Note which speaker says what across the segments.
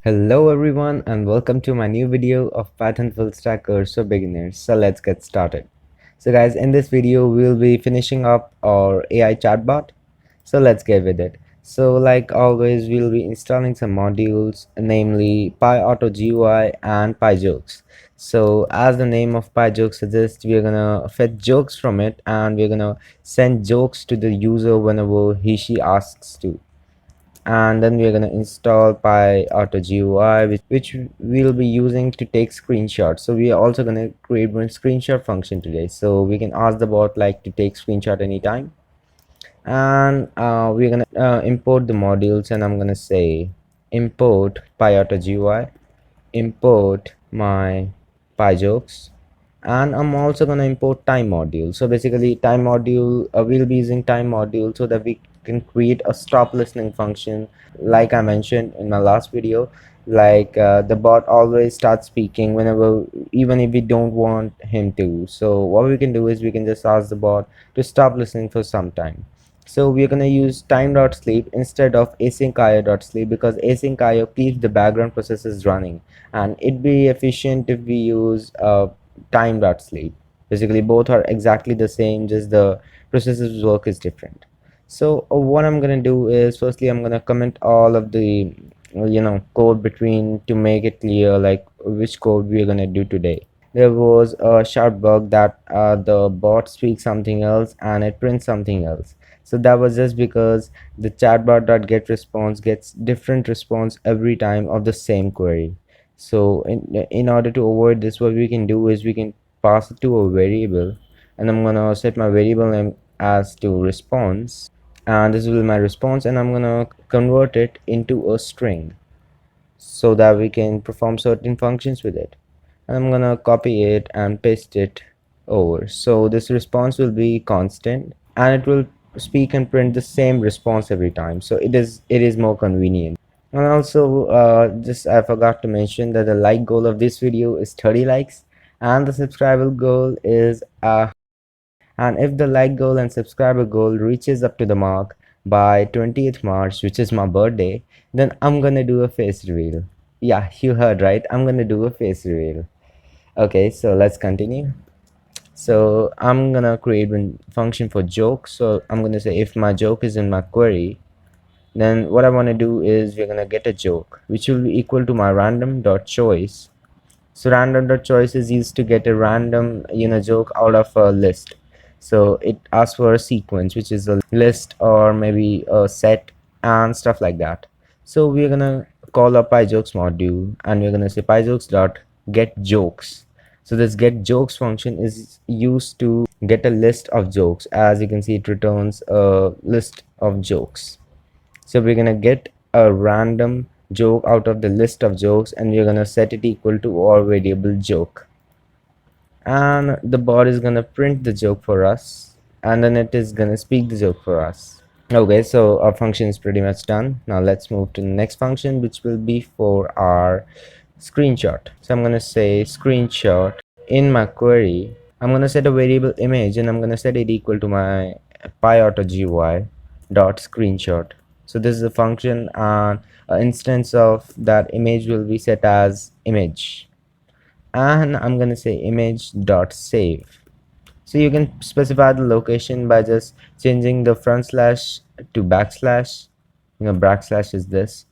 Speaker 1: Hello everyone and welcome to my new video of Python full stack course for beginners. So let's get started. So guys, in this video we'll be finishing up our AI chatbot. So let's get with it. So like always, we'll be installing some modules, namely PyAutoGUI and PyJokes. So as the name of PyJokes suggests, we're gonna fetch jokes from it and we're gonna send jokes to the user whenever he/she asks to. And then we're going to install PyAutoGUI, which we'll be using to take screenshots. So we are also going to create one screenshot function today, so we can ask the bot like to take screenshot anytime. And we're going to import the modules, and I'm going to say import PyAutoGUI, import my PyJokes, and I'm also going to import time module. So basically time module, we'll be using time module so that we can create a stop listening function. Like I mentioned in my last video, like the bot always starts speaking whenever, even if we don't want him to. So what we can do is we can just ask the bot to stop listening for some time. So we're going to use time.sleep instead of async.io.sleep, because async.io keeps the background processes running, and it'd be efficient if we use time.sleep. Basically both are exactly the same, just the processes work is different. So what I'm gonna do is, firstly I'm gonna comment all of the code between, to make it clear like which code we're gonna do today. There was a sharp bug that the bot speaks something else and it prints something else. So that was just because the chatbot.getResponse gets different response every time of the same query. So in order to avoid this, what we can do is we can pass it to a variable, and I'm gonna set my variable name as to response, and this will be my response, and I'm gonna convert it into a string so that we can perform certain functions with it. And I'm gonna copy it and paste it over. So this response will be constant and it will speak and print the same response every time. So it is more convenient. And also just I forgot to mention that the like goal of this video is 30 likes, and the subscriber goal is and if the like goal and subscriber goal reaches up to the mark by 20th March, which is my birthday, then I'm gonna do a face reveal. Yeah, you heard right, I'm gonna do a face reveal. Okay, so let's continue. So I'm gonna create one function for joke. So I'm gonna say if my joke is in my query, then what I want to do is we're gonna get a joke which will be equal to my random.choice. So random.choice is used to get a random joke out of a list. So it asks for a sequence, which is a list or maybe a set and stuff like that. So we're gonna call a pyjokes module, and we're gonna say pyjokes dot get jokes. So this get jokes function is used to get a list of jokes. As you can see, it returns a list of jokes. So we're gonna get a random joke out of the list of jokes, and we're gonna set it equal to our variable joke, and the bot is gonna print the joke for us, and then it is gonna speak the joke for us. Okay, so our function is pretty much done. Now let's move to the next function, which will be for our screenshot. So I'm gonna say screenshot. In my query, I'm gonna set a variable image, and I'm gonna set it equal to my PyAutoGUI dot screenshot. So this is a function, and an instance of that image will be set as image, and I'm gonna say image dot save. So you can specify the location by just changing the front slash to backslash. Backslash is this.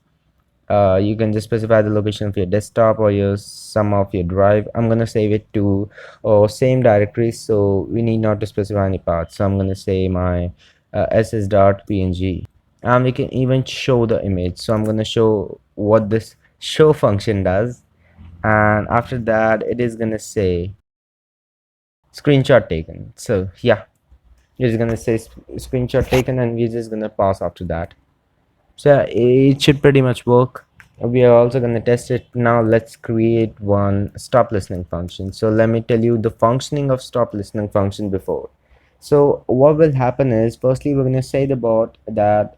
Speaker 1: You can just specify the location of your desktop or your some of your drive. I'm gonna save it to same directory, so we need not to specify any path. So I'm gonna say my ss.png, and we can even show the image. So I'm gonna show what this show function does, and after that it is gonna say screenshot taken. So yeah, it's gonna say screenshot taken, and we're just gonna pass after that. So it should pretty much work. We are also going to test it. Now let's create one stop listening function. So let me tell you the functioning of stop listening function before. So what will happen is, firstly we're going to say the bot that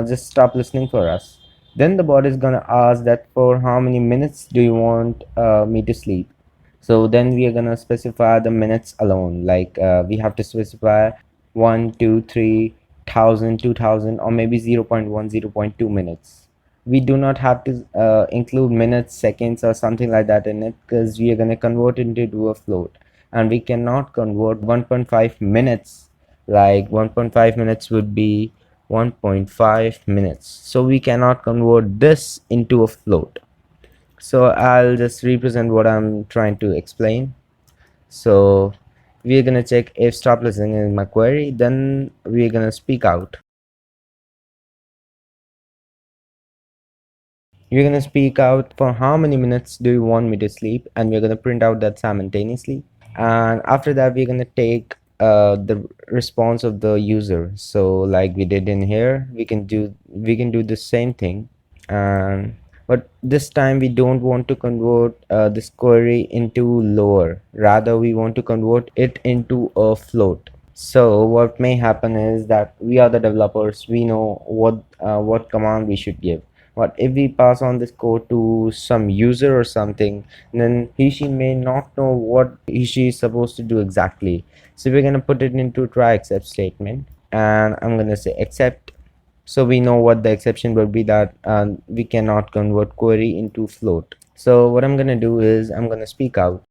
Speaker 1: just stop listening for us. Then the bot is going to ask that for how many minutes do you want me to sleep. So then we are going to specify the minutes alone, like we have to specify 1 2 3 1000 2000 or maybe 0 0.1 0 0.2 minutes. we do not have to include minutes, seconds, or something like that in it, because we are going to convert it into a float, and we cannot convert 1.5 minutes. Like 1.5 minutes would be 1.5 minutes, so we cannot convert this into a float. So I'll just represent what I'm trying to explain. So we're gonna check if stop listening in my query, then we're gonna speak out. You're gonna speak out for how many minutes do you want me to sleep, and we're gonna print out that simultaneously. And after that, we're gonna take the response of the user. So like we did in here, we can do the same thing. And but this time we don't want to convert this query into lower, rather we want to convert it into a float. So what may happen is that we are the developers, we know what command we should give. But if we pass on this code to some user or something, then he she may not know what he she is supposed to do exactly. So we're going to put it into a try except statement, and I'm going to say except. So we know what the exception would be, that we cannot convert query into float. So what I'm going to do is I'm going to speak out.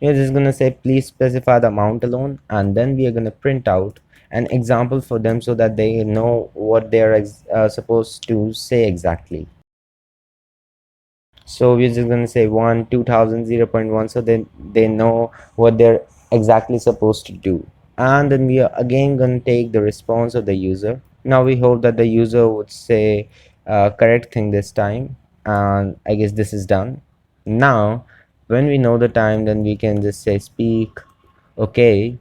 Speaker 1: We're just going to say please specify the amount alone, and then we are going to print out an example for them so that they know what they're supposed to say exactly. So we're just going to say 1 2000 0.1, so then they know what they're exactly supposed to do. And then we are again going to take the response of the user. Now we hope that the user would say correct thing this time, and I guess this is done. Now when we know the time, then we can just say speak okay,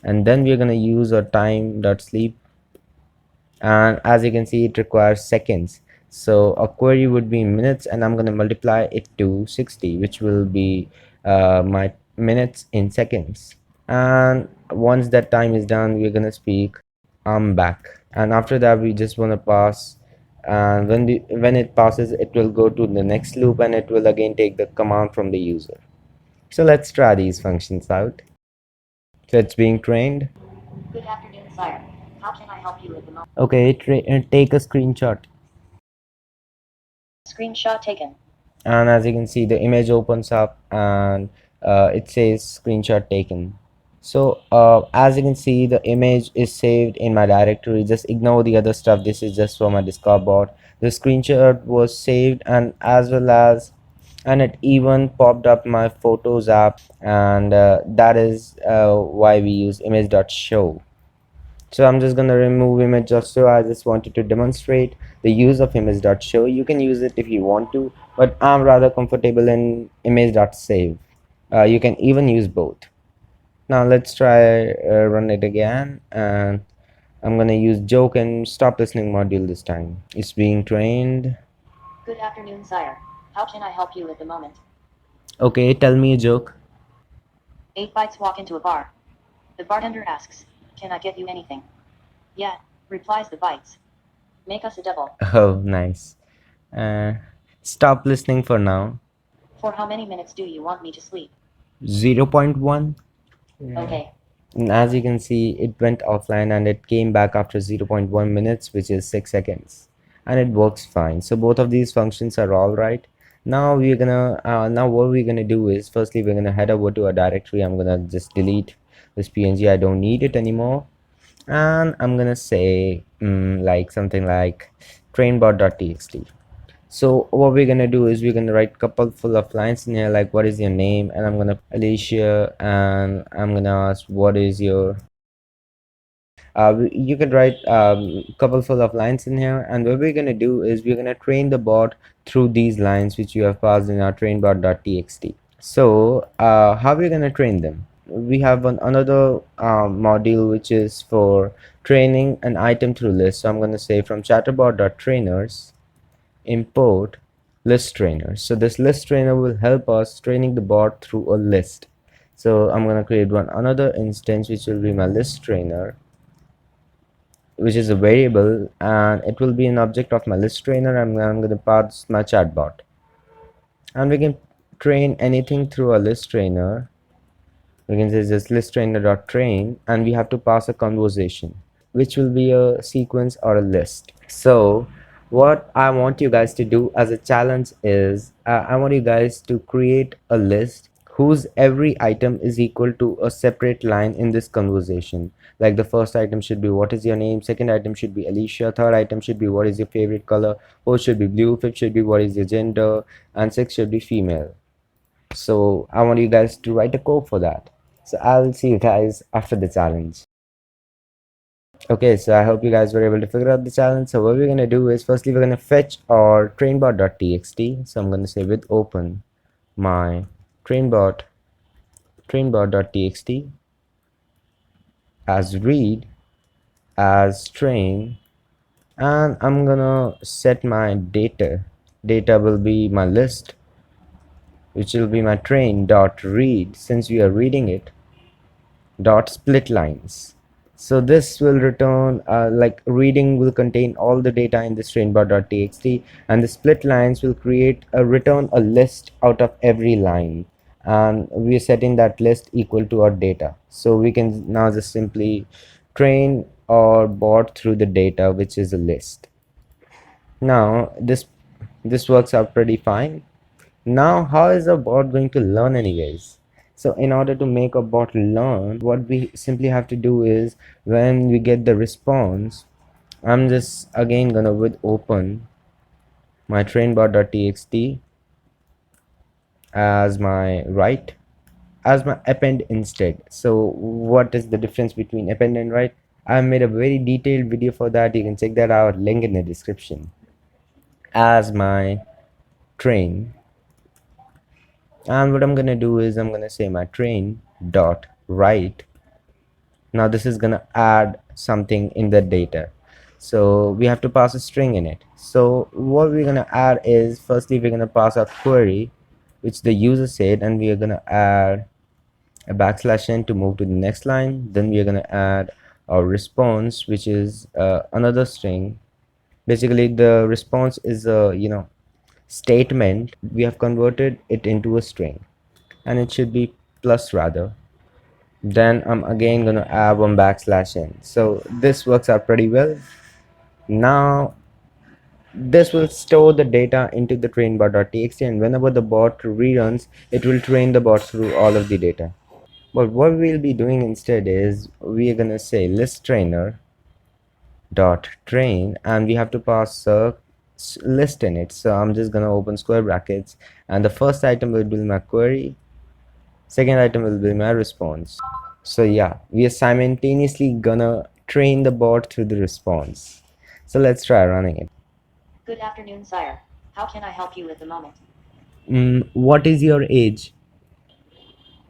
Speaker 1: and then we're going to use our time dot sleep, and as you can see it requires seconds. So a query would be in minutes, and I'm going to multiply it to 60, which will be my minutes in seconds. And once that time is done, we're going to speak I'm back, and after that we just want to pass, and when it passes, it will go to the next loop, and it will again take the command from the user. So let's try these functions out. So it's being trained.
Speaker 2: Good afternoon, sire. How can I help you at the moment?
Speaker 1: Okay, take a screenshot.
Speaker 2: Screenshot taken.
Speaker 1: And as you can see, the image opens up, and it says screenshot taken. So as you can see, the image is saved in my directory. Just ignore the other stuff, this is just for my Discord bot. The screenshot was saved, and as well as, and it even popped up my photos app, and that is why we use image.show. So I'm just gonna remove image.show. I just wanted to demonstrate the use of image.show. You can use it if you want to, but I'm rather comfortable in image.save. You can even use both. Now let's try run it again, and I'm gonna use joke and stop listening module this time. It's being trained.
Speaker 2: Good afternoon, sire. How can I help you at the moment?
Speaker 1: Okay, tell me a joke.
Speaker 2: 8 bites walk into a bar. The bartender asks, can I get you anything? Yeah, replies the bites. Make us a double.
Speaker 1: Oh, nice. Uh, Stop listening for now.
Speaker 2: For how many minutes do you want me to sleep?
Speaker 1: 0.1.
Speaker 2: Okay.
Speaker 1: And as you can see, it went offline and it came back after 0.1 minutes, which is 6 seconds, and it works fine. So both of these functions are all right. Now we're gonna now what we're gonna do is, firstly we're gonna head over to a directory. I'm gonna just delete this png, I don't need it anymore, and I'm gonna say like something like trainbot.txt. So what we're gonna do is we're gonna write couple full of lines in here, like what is your name, and I'm gonna Alicia, and I'm gonna ask what is your you could write couple full of lines in here, and what we're gonna do is we're gonna train the bot through these lines which you have passed in our trainbot.txt. So how we're gonna train them? We have another module which is for training an item through list. So I'm gonna say from chatbot.trainers import list trainer. So this list trainer will help us training the bot through a list. So I'm going to create another instance which will be my list trainer, which is a variable, and it will be an object of my list trainer, and I'm going to pass my chatbot, and we can train anything through a list trainer. We can say just list trainer dot train, and we have to pass a conversation which will be a sequence or a list. So What I want you guys to do as a challenge is I want you guys to create a list whose every item is equal to a separate line in this conversation. Like the first item should be what is your name, second item should be Alicia, third item should be what is your favorite color, fourth should be blue, fifth should be what is your gender, and sixth should be female. So I want you guys to write a code for that. So I'll see you guys after the challenge. Okay, so I hope you guys were able to figure out the challenge. So what we're gonna do is firstly we're gonna fetch our trainbot.txt. So I'm gonna say with open my trainbot.txt as read as train, and I'm gonna set my data. Data will be my list, which will be my train dot read, since we are reading it, dot split lines. So this will return like reading will contain all the data in this trainbar.txt, and the split lines will create a return a list out of every line, and we are setting that list equal to our data. So we can now just simply train our bot through the data, which is a list. Now this works out pretty fine. Now how is a bot going to learn anyways? So in order to make a bot learn, what we simply have to do is when we get the response, I'm just again gonna with open my trainbot.txt as my write as my append instead. So what is the difference between append and write? I made a very detailed video for that. You can check that out, link in the description. As my train, and what I'm gonna do is I'm gonna say my train dot write. Now this is gonna add something in the data, so we have to pass a string in it. So what we're gonna add is firstly we're gonna pass our query which the user said, and we are gonna add a \n to move to the next line. Then we are gonna add our response, which is another string. Basically the response is a statement. We have converted it into a string, and it should be plus rather. Then I'm again gonna add one \n. So this works out pretty well. Now this will store the data into the trainbot.txt, and whenever the bot reruns, it will train the bot through all of the data. But what we'll be doing instead is we are gonna say list trainer dot train, and we have to pass a list in it. So I'm just gonna open square brackets, and the first item will be my query, second item will be my response. So yeah, we are simultaneously gonna train the bot through the response. So let's try running it.
Speaker 2: Good afternoon, sire. How can I help you at the moment?
Speaker 1: What is your age?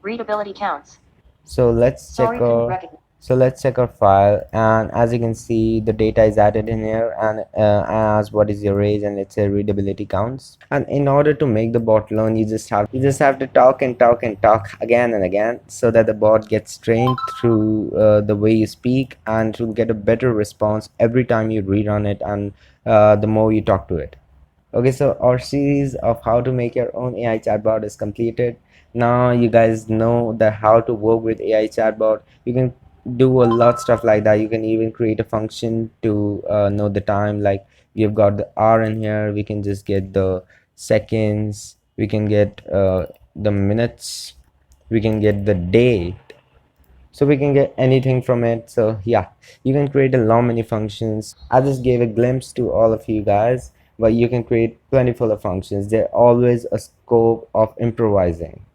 Speaker 2: Readability counts.
Speaker 1: So let's
Speaker 2: Sorry,
Speaker 1: check
Speaker 2: couldn't
Speaker 1: our
Speaker 2: recognize.
Speaker 1: so let's check our file, and as you can see the data is added in here, and as what is your age, and let's say readability counts. And in order to make the bot learn, you just have to talk and talk and talk again and again, so that the bot gets trained through the way you speak, and to get a better response every time you rerun it, and the more you talk to it. Okay, so our series of how to make your own AI chatbot is completed. Now you guys know that how to work with AI chatbot. You can do a lot stuff like that. You can even create a function to know the time. Like we've got the hour in here, we can just get the seconds, we can get the minutes, we can get the day, so we can get anything from it. So yeah, you can create a lot many functions. I just gave a glimpse to all of you guys, but you can create plenty full of functions. There's always a scope of improvising.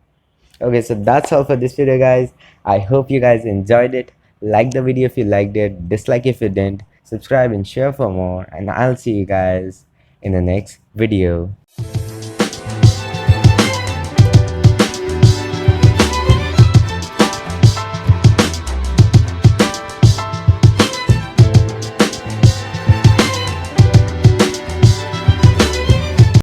Speaker 1: Okay, so that's all for this video, guys. I hope you guys enjoyed it. Like the video if you liked it, dislike if you didn't, subscribe and share for more, and I'll see you guys in the next video.